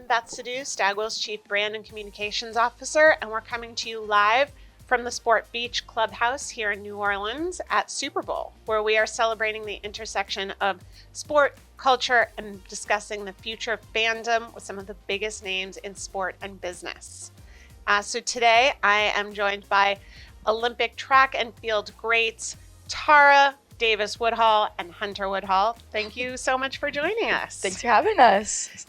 I'm Beth Sidhu, Stagwell's Chief Brand and Communications Officer, and we're coming to you live from the Sport Beach Clubhouse here in New Orleans at Super Bowl, where we are celebrating the intersection of sport, culture, and discussing the future of fandom with some of the biggest names in sport and business. So today I am joined by Olympic track and field greats Tara, Davis-Woodhall, and Hunter Woodhall. Thank you so much for joining us. Thanks for having us.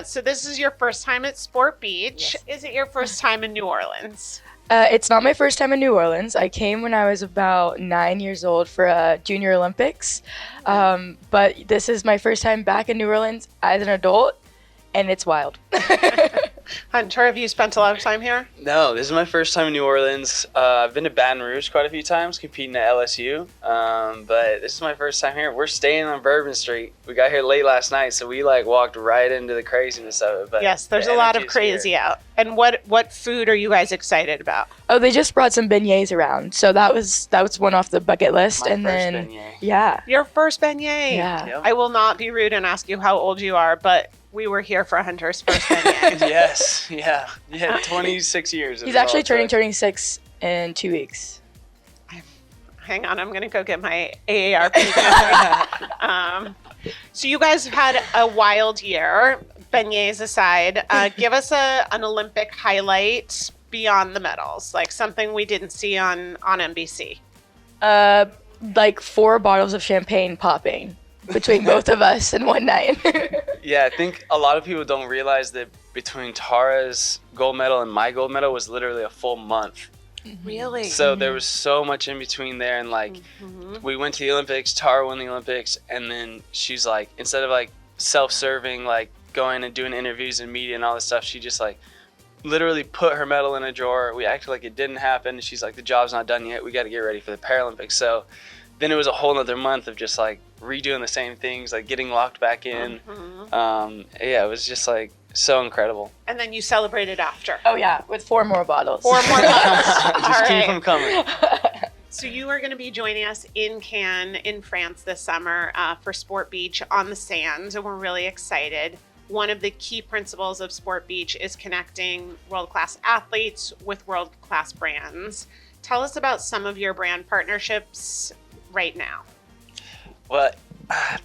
So this is your first time at Sport Beach. Yes. Is it your first time in New Orleans? It's not my first time in New Orleans. I came when I was about 9 years old for Junior Olympics. But this is my first time back in New Orleans as an adult, and it's wild. Hunter, have you spent a lot of time here? No, this is my first time in New Orleans. I've been to Baton Rouge quite a few times, competing at LSU. But this is my first time here. We're staying on Bourbon Street. We got here late last night, so we walked right into the craziness of it. But yes, there's a lot of crazy out. And what food are you guys excited about? Oh, they just brought some beignets around, so that was one off the bucket list. My first beignet. Yeah, Your first beignet. yeah. Yep. I will not be rude and ask you how old you are, but we were here for Hunter's first beignet. Yes, yeah, 26 years. He's actually turning 6 in 2 weeks. Hang on, I'm going to go get my AARP. So you guys have had a wild year, beignets aside. Give us an Olympic highlight beyond the medals, like something we didn't see on NBC. Like 4 bottles of champagne popping between both of us in one night. Yeah, I think a lot of people don't realize that between Tara's gold medal and my gold medal was literally a full month. Really? So there was so much in between there, and we went to the Olympics, Tara won the Olympics, and then she's like, instead of self-serving, going and doing interviews and media and all this stuff, she just literally put her medal in a drawer. We acted like it didn't happen. She's like, the job's not done yet. We got to get ready for the Paralympics. So then it was a whole nother month of just redoing the same things, getting locked back in. Yeah, it was just so incredible. And then you celebrated after. Oh yeah, with 4 more bottles. 4 more months. Just keep them coming. So you are going to be joining us in Cannes in France this summer for Sport Beach on the sand, and we're really excited. One of the key principles of Sport Beach is connecting world-class athletes with world-class brands. Tell us about some of your brand partnerships right now. Well,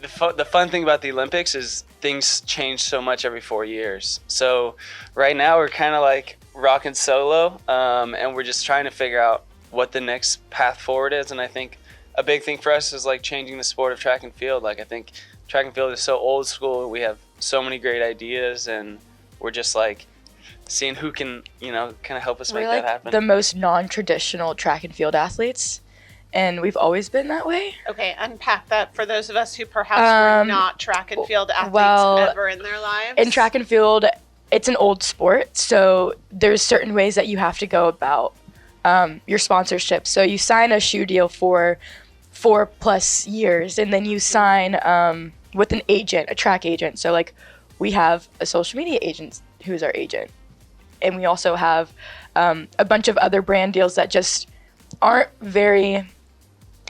the fun thing about the Olympics is things change so much every 4 years. So right now we're kind of rocking solo, and we're just trying to figure out what the next path forward is. And I think a big thing for us is changing the sport of track and field. I think track and field is so old school. We have so many great ideas, and we're just seeing who can, kind of help us make that happen. The most non-traditional track and field athletes, and we've always been that way. Okay, unpack that for those of us who perhaps were not track and field athletes ever in their lives. In track and field, it's an old sport, so there's certain ways that you have to go about your sponsorship. So you sign a shoe deal for 4+ years, and then you sign with an agent, a track agent. So we have a social media agent who's our agent, and we also have a bunch of other brand deals that just aren't very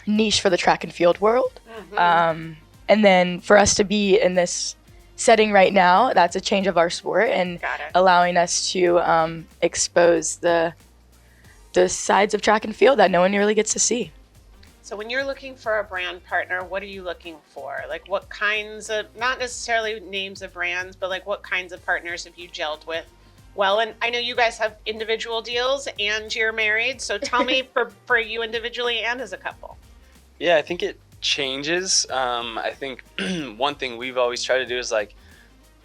niche for the track and field world. And then for us to be in this setting right now, that's a change of our sport and allowing us to expose the sides of track and field that no one really gets to see. So when you're looking for a brand partner, what are you looking for? What kinds of, not necessarily names of brands, but what kinds of partners have you gelled with? Well, and I know you guys have individual deals and you're married, so tell me for you individually and as a couple. Yeah, I think it changes. I think one thing we've always tried to do is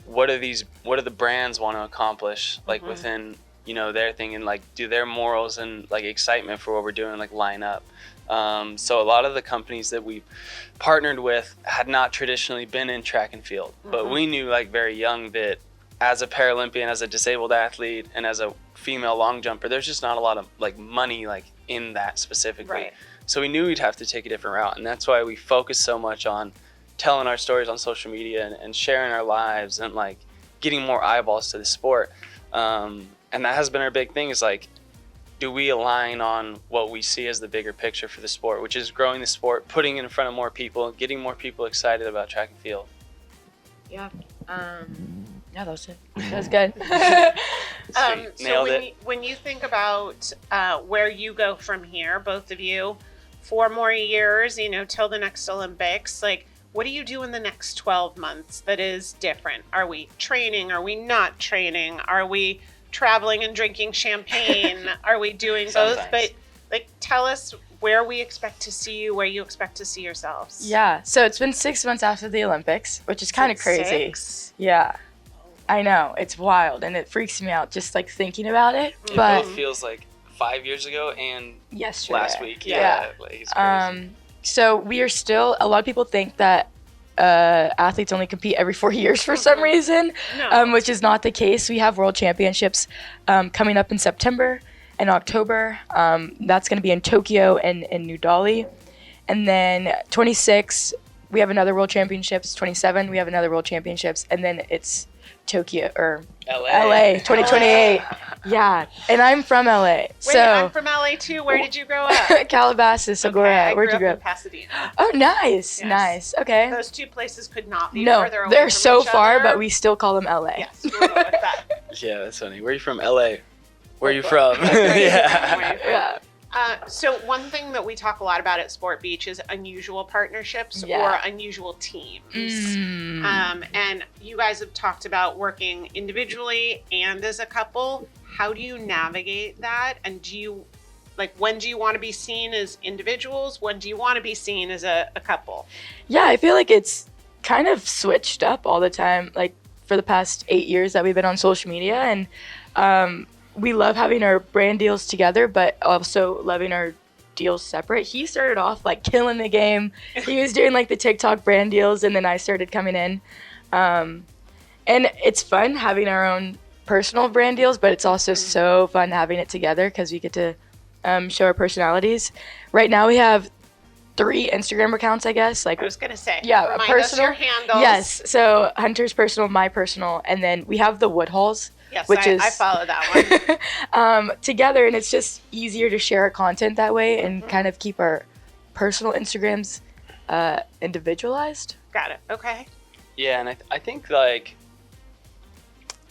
what do the brands want to accomplish within their thing, and do their morals and excitement for what we're doing line up. So a lot of the companies that we've partnered with had not traditionally been in track and field, but we knew very young that as a Paralympian, as a disabled athlete, and as a female long jumper, there's just not a lot of money in that specifically. Right. So we knew we'd have to take a different route, and that's why we focus so much on telling our stories on social media and sharing our lives and getting more eyeballs to the sport. And that has been our big thing is do we align on what we see as the bigger picture for the sport, which is growing the sport, putting it in front of more people, getting more people excited about track and field. Yeah. Yeah, that was it. That was good. Sweet. So Nailed it. when you think about where you go from here, both of you, 4 more years, till the next Olympics, like, what do you do in the next 12 months that is different? Are we training? Are we not training? Are we traveling and drinking champagne? Are we doing both? Sometimes. But tell us where we expect to see you, where you expect to see yourselves. Yeah, so it's been 6 months after the Olympics, which is kind of crazy. 6? Yeah, I know, it's wild, and it freaks me out just like thinking about it. It But both feels like 5 years ago and yesterday, last week. Yeah. Like, it's crazy. So we are still. A lot of people think that athletes only compete every 4 years for some reason, No. which is not the case. We have World Championships coming up in September and October. That's going to be in Tokyo and in New Delhi. And then 26, we have another World Championships. 27, we have another World Championships. And then it's Tokyo or LA 2028. Yeah, and I'm from LA. Wait, So I'm from LA too. Where did you grow up? Calabasas, Agora. Okay, I Where'd you grew grow up in up? Pasadena. Oh, nice, Yes. nice. Okay. Those two places could not be No, further away they're from so each far, other. but we still call them LA. Yes, we'll go with that. Yeah, that's funny. Where are you from? LA. Where are you from? Where Yeah. are you from? Yeah. So one thing that we talk a lot about at Sport Beach is unusual partnerships Yeah. or unusual teams. And you guys have talked about working individually and as a couple. How do you navigate that? And when do you want to be seen as individuals? When do you want to be seen as a couple? Yeah, I feel like it's kind of switched up all the time, like for the past 8 years that we've been on social media. And we love having our brand deals together, but also loving our deals separate. He started off like killing the game. He was doing like the TikTok brand deals, and then I started coming in. And it's fun having our own personal brand deals, but it's also so fun having it together because we get to show our personalities. Right now we have 3 Instagram accounts, I guess. Like, I was going to say, yeah, remind personal. us your handles. Yes, so Hunter's personal, my personal, and then we have the Woodhalls. Yes, which I follow that one. Together, and it's just easier to share our content that way and kind of keep our personal Instagrams individualized. Got it. Okay. Yeah, and I think, like,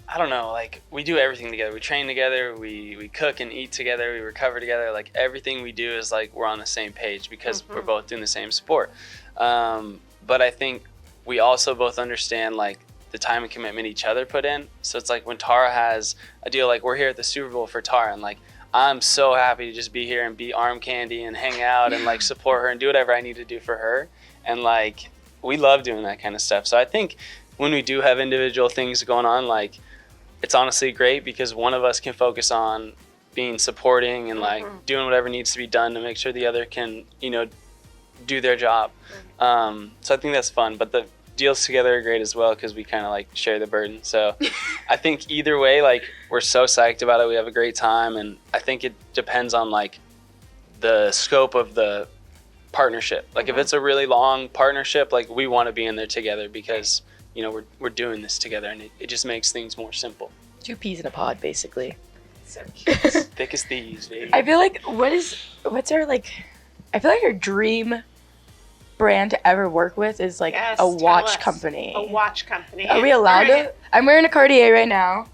I don't know, like, we do everything together. We train together, we cook and eat together, we recover together. Like, everything we do is like we're on the same page because we're both doing the same sport. But I think we also both understand, like, the time and commitment each other put in. So it's like when Tara has a deal, like we're here at the Super Bowl for Tara, and like I'm so happy to just be here and be arm candy and hang out and like support her and do whatever I need to do for her. And like we love doing that kind of stuff. So I think when we do have individual things going on, like it's honestly great because one of us can focus on being supporting and like doing whatever needs to be done to make sure the other can, do their job. So I think that's fun. But the deals together are great as well because we kind of like share the burden. So I think either way, like we're so psyched about it. We have a great time, and I think it depends on like the scope of the partnership. Like if it's a really long partnership, like we want to be in there together because we're doing this together, and it just makes things more simple. 2 peas in a pod, basically. So cute. Thick as thieves, baby. I feel like what's our like? I feel like our dream brand to ever work with is like Yes, a tell watch us. company. A watch company. Are we allowed All right. to? I'm wearing a Cartier right now.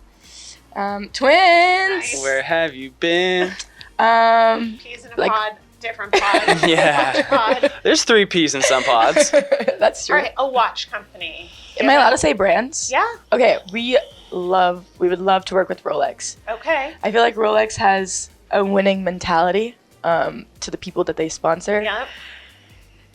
Twins. Nice. Where have you been? Peas in a like- pod, different pod. Yeah. Watch pod. There's 3 peas in some pods. That's All true. right, a watch company. Am I allowed to say brands? Yeah. Okay, we would love to work with Rolex. Okay. I feel like Rolex has a winning mentality to the people that they sponsor. Yep.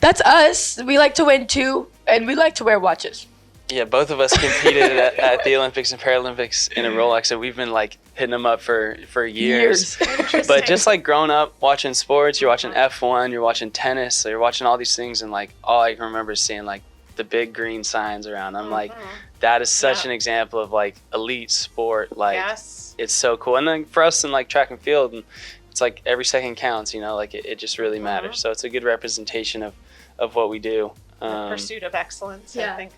That's us. We like to win too, and we like to wear watches. Yeah, both of us competed at the Olympics and Paralympics in a Rolex, and we've been like hitting them up for years. Interesting. But just like growing up watching sports, you're watching F1, you're watching tennis, so you're watching all these things, and like all I can remember is seeing like the big green signs around. I'm like, that is such an example of like elite sport. Like Yes. it's so cool. And then for us in like track and field, and it's like every second counts. Like it just really matters. So it's a good representation of what we do. Pursuit of excellence, I Yeah. think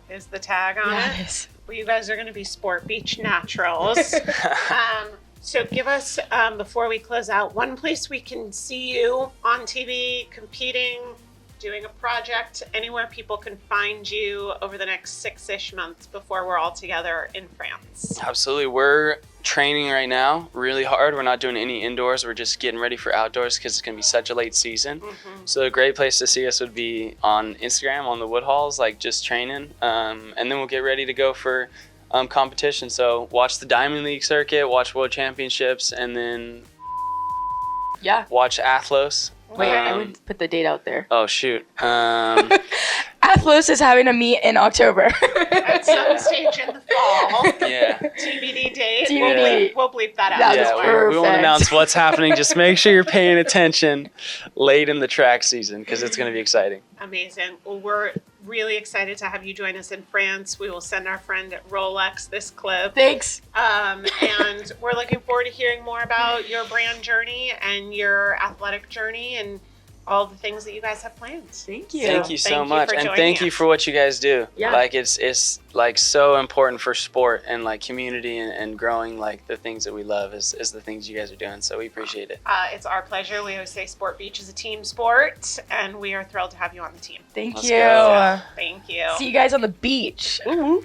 is the tag on Yeah, it. it is. Well, you guys are going to be Sport Beach Naturals. So give us, before we close out, one place we can see you on TV competing doing a project, anywhere people can find you over the next 6-ish months before we're all together in France. Absolutely. We're training right now really hard. We're not doing any indoors. We're just getting ready for outdoors because it's going to be such a late season. So a great place to see us would be on Instagram, on the Woodhalls, like just training. And then we'll get ready to go for competition. So watch the Diamond League circuit, watch World Championships, and then watch Athlos. Wait, I would put the date out there. Oh, shoot. Athlos is having a meet in October. At some stage in the fall. Yeah. TBD date. TBD. We'll bleep that out. That Yeah, we won't announce what's happening. Just make sure you're paying attention late in the track season because it's going to be exciting. Amazing. Well, we're really excited to have you join us in France. We will send our friend at Rolex this clip. Thanks. And we're looking forward to hearing more about your brand journey and your athletic journey and all the things that you guys have planned. Thank you. Thank you so much, for and joining thank you us. for what you guys do. Yeah. Like it's like so important for sport and like community and growing like the things that we love is the things you guys are doing. So we appreciate it. It's our pleasure. We always say Sport Beach is a team sport, and we are thrilled to have you on the team. Thank Let's you. go. Thank you. See you guys on the beach. Bye.